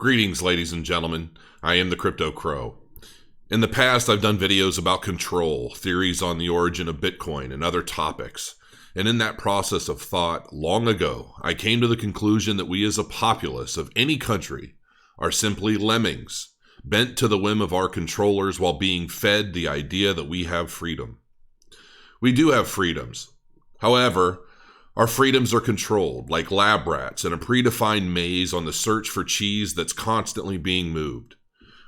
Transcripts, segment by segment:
Greetings, ladies and gentlemen. I am the Crypto Crow. In the past, I've done videos about control, theories on the origin of Bitcoin, and other topics. And in that process of thought, long ago, I came to the conclusion that we as a populace of any country are simply lemmings, bent to the whim of our controllers while being fed the idea that we have freedom. We do have freedoms. However, our freedoms are controlled, like lab rats in a predefined maze on the search for cheese that's constantly being moved.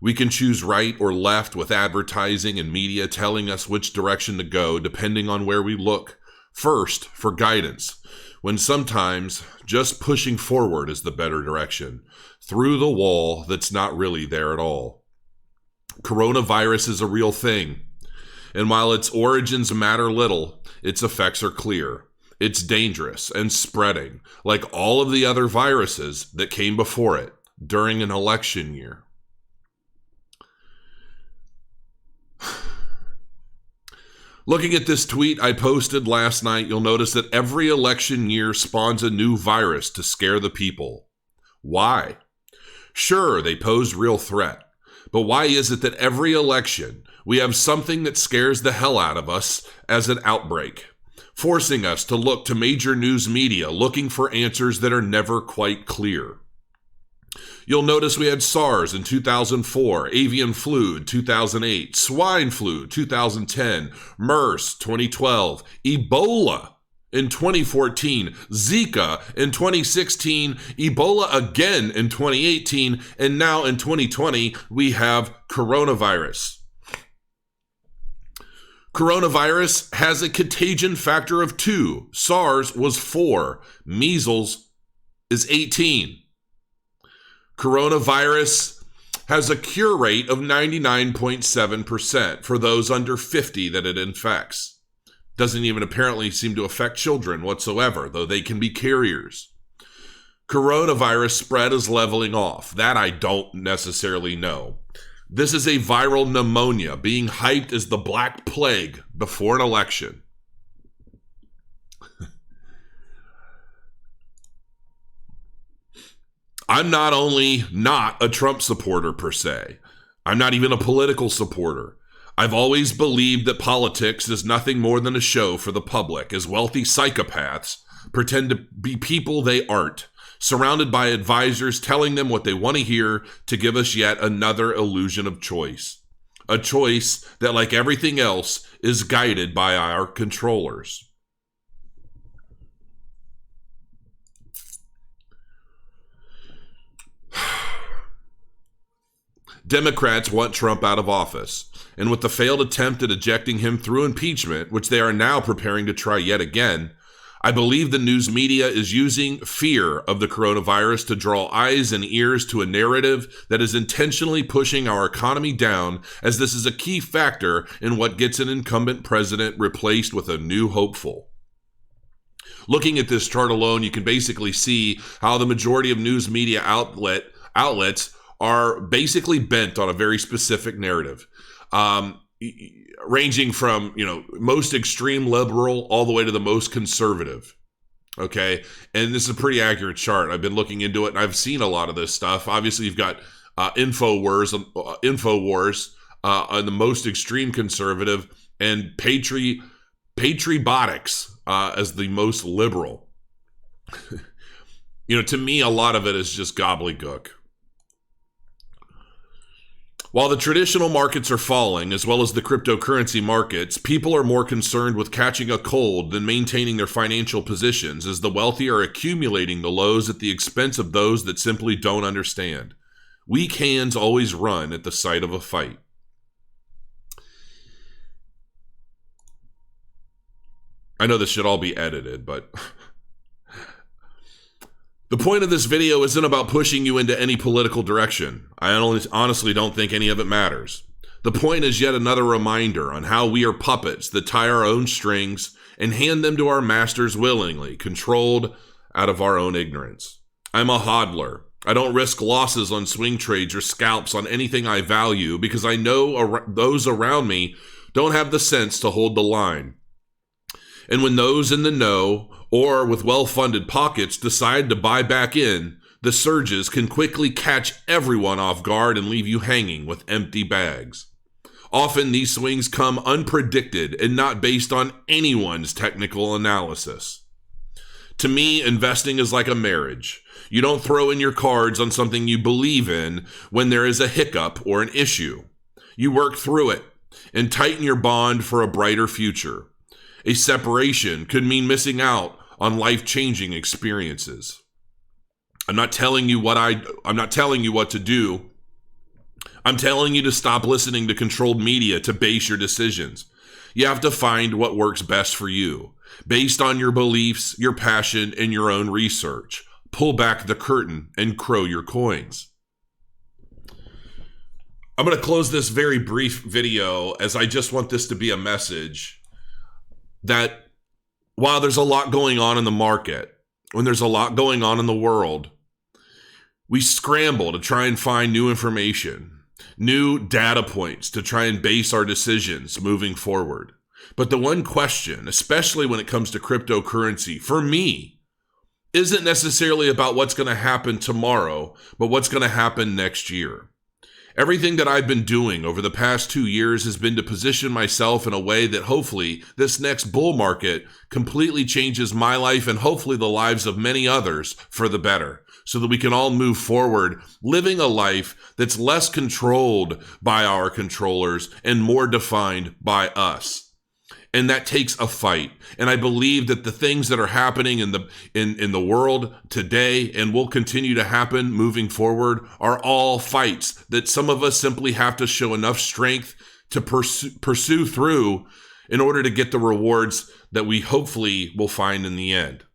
We can choose right or left with advertising and media telling us which direction to go depending on where we look first for guidance, when sometimes just pushing forward is the better direction, through the wall that's not really there at all. Coronavirus is a real thing, and while its origins matter little, its effects are clear. It's dangerous and spreading, like all of the other viruses that came before it during an election year. Looking at this tweet I posted last night, you'll notice that every election year spawns a new virus to scare the people. Why? Sure, they pose real threat, but why is it that every election we have something that scares the hell out of us as an outbreak, forcing us to look to major news media looking for answers that are never quite clear? You'll notice we had SARS in 2004, avian flu 2008, swine flu 2010, MERS 2012, Ebola in 2014, Zika in 2016, Ebola again in 2018, and now in 2020 we have coronavirus. Coronavirus has a contagion factor of 2. SARS was 4. Measles is 18. Coronavirus has a cure rate of 99.7% for those under 50 that it infects. Doesn't even apparently seem to affect children whatsoever, though they can be carriers. Coronavirus spread is leveling off. That I don't necessarily know. This is a viral pneumonia being hyped as the Black Plague before an election. I'm not only not a Trump supporter per se, I'm not even a political supporter. I've always believed that politics is nothing more than a show for the public, as wealthy psychopaths pretend to be people they aren't, surrounded by advisors telling them what they want to hear to give us yet another illusion of choice. A choice that, like everything else, is guided by our controllers. Democrats want Trump out of office, and with the failed attempt at ejecting him through impeachment, which they are now preparing to try yet again, I believe the news media is using fear of the coronavirus to draw eyes and ears to a narrative that is intentionally pushing our economy down, as this is a key factor in what gets an incumbent president replaced with a new hopeful. Looking at this chart alone, you can basically see how the majority of news media outlets are basically bent on a very specific narrative, ranging from, most extreme liberal all the way to the most conservative. Okay. And this is a pretty accurate chart. I've been looking into it and I've seen a lot of this stuff. Obviously you've got InfoWars on the most extreme conservative, and Patriotics as the most liberal. To me, a lot of it is just gobbledygook. While the traditional markets are falling, as well as the cryptocurrency markets, people are more concerned with catching a cold than maintaining their financial positions, as the wealthy are accumulating the lows at the expense of those that simply don't understand. Weak hands always run at the sight of a fight. I know this should all be edited, but the point of this video isn't about pushing you into any political direction. I honestly don't think any of it matters. The point is yet another reminder on how we are puppets that tie our own strings and hand them to our masters willingly, controlled out of our own ignorance. I'm a hodler. I don't risk losses on swing trades or scalps on anything I value because I know those around me don't have the sense to hold the line. And when those in the know or with well-funded pockets decide to buy back in, The surges can quickly catch everyone off guard and leave you hanging with empty bags. Often these swings come unpredicted and not based on anyone's technical analysis. To me, investing is like a marriage. You don't throw in your cards on something you believe in when there is a hiccup or an issue. You work through it and tighten your bond for a brighter future. A separation could mean missing out on life-changing experiences. I'm not telling you what to do. I'm telling you to stop listening to controlled media to base your decisions. You have to find what works best for you, based on your beliefs, your passion, and your own research. Pull back the curtain and crow your coins. I'm going to close this very brief video as I just want this to be a message that while there's a lot going on in the market, when there's a lot going on in the world, we scramble to try and find new information, new data points to try and base our decisions moving forward. But the one question, especially when it comes to cryptocurrency, for me, isn't necessarily about what's going to happen tomorrow, but what's going to happen next year. Everything that I've been doing over the past 2 years has been to position myself in a way that hopefully this next bull market completely changes my life and hopefully the lives of many others for the better, so that we can all move forward living a life that's less controlled by our controllers and more defined by us. And that takes a fight. And I believe that the things that are happening in the world today and will continue to happen moving forward are all fights that some of us simply have to show enough strength to pursue through in order to get the rewards that we hopefully will find in the end.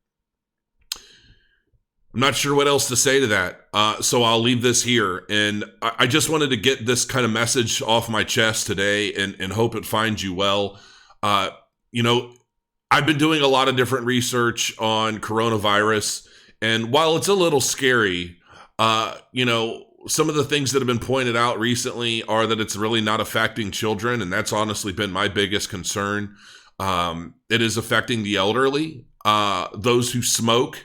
I'm not sure what else to say to that, so I'll leave this here. And I just wanted to get this kind of message off my chest today and hope it finds you well. I've been doing a lot of different research on coronavirus, and while it's a little scary, some of the things that have been pointed out recently are that it's really not affecting children, and that's honestly been my biggest concern. It is affecting the elderly, those who smoke,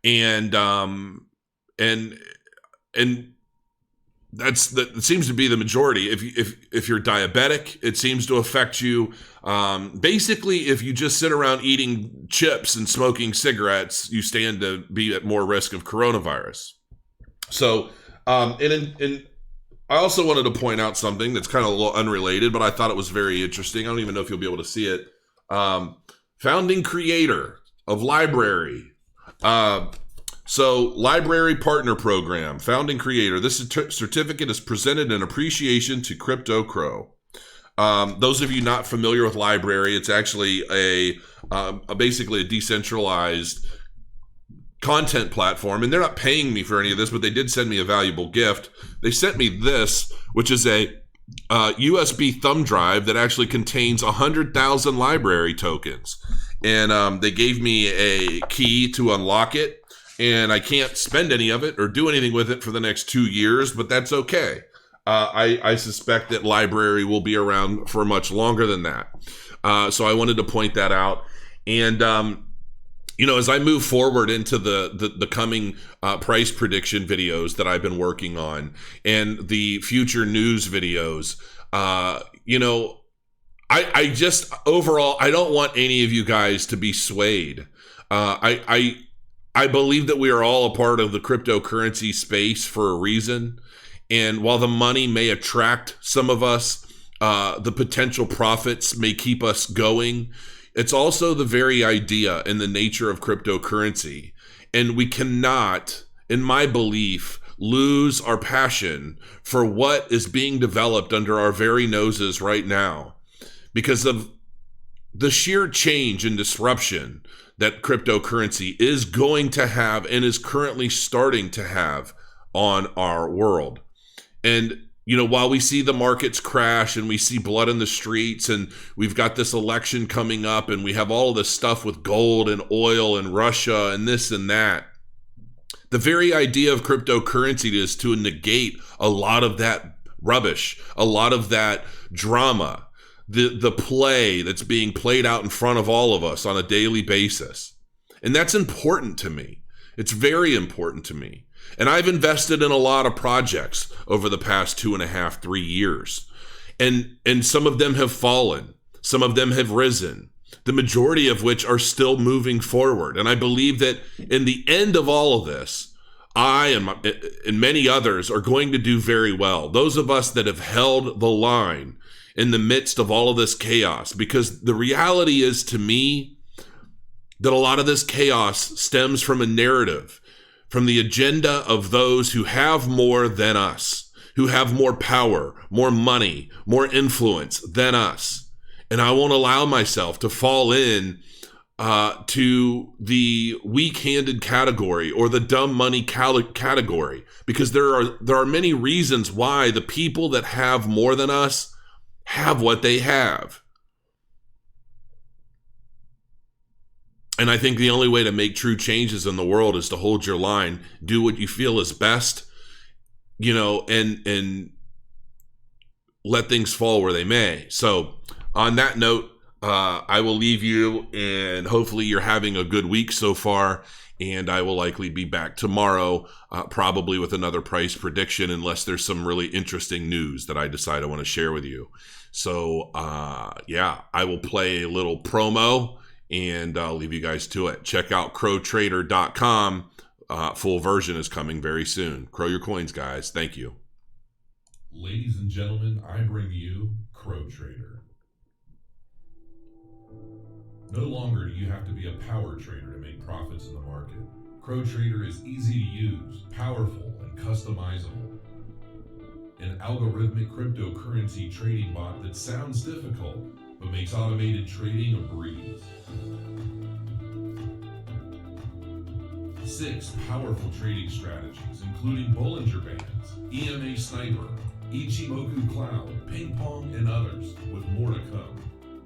and that seems to be the majority. If you're diabetic, it seems to affect you. Basically, if you just sit around eating chips and smoking cigarettes, you stand to be at more risk of coronavirus. So, and I also wanted to point out something that's kind of a little unrelated, but I thought it was very interesting. I don't even know if you'll be able to see it. Founding creator of LBRY. So, LBRY Partner Program, founding creator. This certificate is presented in appreciation to Crypto Crow. Those of you not familiar with LBRY, it's actually basically a decentralized content platform, and they're not paying me for any of this, but they did send me a valuable gift. They sent me this, which is a USB thumb drive that actually contains 100,000 LBRY tokens, and they gave me a key to unlock it. And I can't spend any of it or do anything with it for the next 2 years, but that's okay. I suspect that LBRY will be around for much longer than that. So I wanted to point that out. And, as I move forward into the coming price prediction videos that I've been working on and the future news videos, I just overall, I don't want any of you guys to be swayed. I believe that we are all a part of the cryptocurrency space for a reason. And while the money may attract some of us, the potential profits may keep us going. It's also the very idea and the nature of cryptocurrency. And we cannot, in my belief, lose our passion for what is being developed under our very noses right now because of the sheer change and disruption that cryptocurrency is going to have and is currently starting to have on our world. And, while we see the markets crash and we see blood in the streets and we've got this election coming up and we have all of this stuff with gold and oil and Russia and this and that, the very idea of cryptocurrency is to negate a lot of that rubbish, a lot of that drama, the play that's being played out in front of all of us on a daily basis. And that's important to me. It's very important to me And I've invested in a lot of projects over the past 2.5, 3 years. And some of them have fallen. Some of them have risen. The majority of which are still moving forward. And I believe that in the end of all of this, I and many others are going to do very well. Those of us that have held the line in the midst of all of this chaos, because the reality is, to me, that a lot of this chaos stems from a narrative, from the agenda of those who have more than us, who have more power, more money, more influence than us. And I won't allow myself to fall in to the weak-handed category or the dumb money category, because there are many reasons why the people that have more than us have what they have. And I think the only way to make true changes in the world is to hold your line, do what you feel is best, and let things fall where they may. So on that note, I will leave you, and hopefully you're having a good week so far. And I will likely be back tomorrow, probably with another price prediction, unless there's some really interesting news that I decide I want to share with you. So I will play a little promo, and I'll leave you guys to it. Check out crowtrader.com. Full version is coming very soon. Crow your coins, guys. Thank you. Ladies and gentlemen, I bring you Crow Trader. No longer do you have to be a power trader to make profits in the market. Crow Trader is easy to use, powerful, and customizable. An algorithmic cryptocurrency trading bot that sounds difficult, but makes automated trading a breeze. 6 powerful trading strategies, including Bollinger Bands, EMA Sniper, Ichimoku Cloud, Ping Pong, and others, with more to come.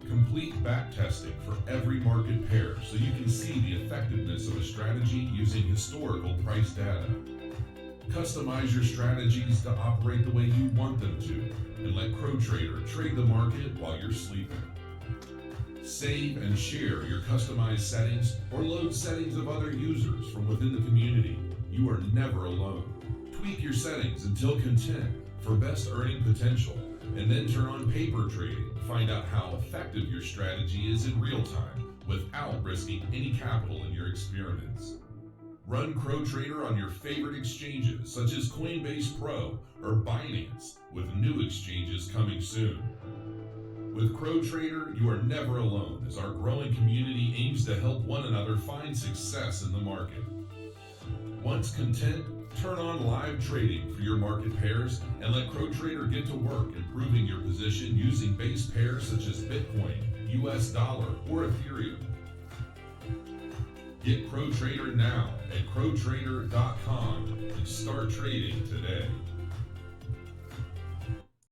Complete backtesting for every market pair so you can see the effectiveness of a strategy using historical price data. Customize your strategies to operate the way you want them to, and let Crow Trader trade the market while you're sleeping. Save and share your customized settings or load settings of other users from within the community. You are never alone. Tweak your settings until content for best earning potential, and then turn on paper trading to find out how effective your strategy is in real time without risking any capital in your experiments. Run Crow Trader on your favorite exchanges such as CoinBase Pro or Binance, with new exchanges coming soon. With Crow Trader, you are never alone, as our growing community aims to help one another find success in the market. Once content, turn on live trading for your market pairs and let Crow Trader get to work improving your position using base pairs such as Bitcoin, US dollar, or Ethereum. Get Crow Trader now at crowtrader.com and start trading today.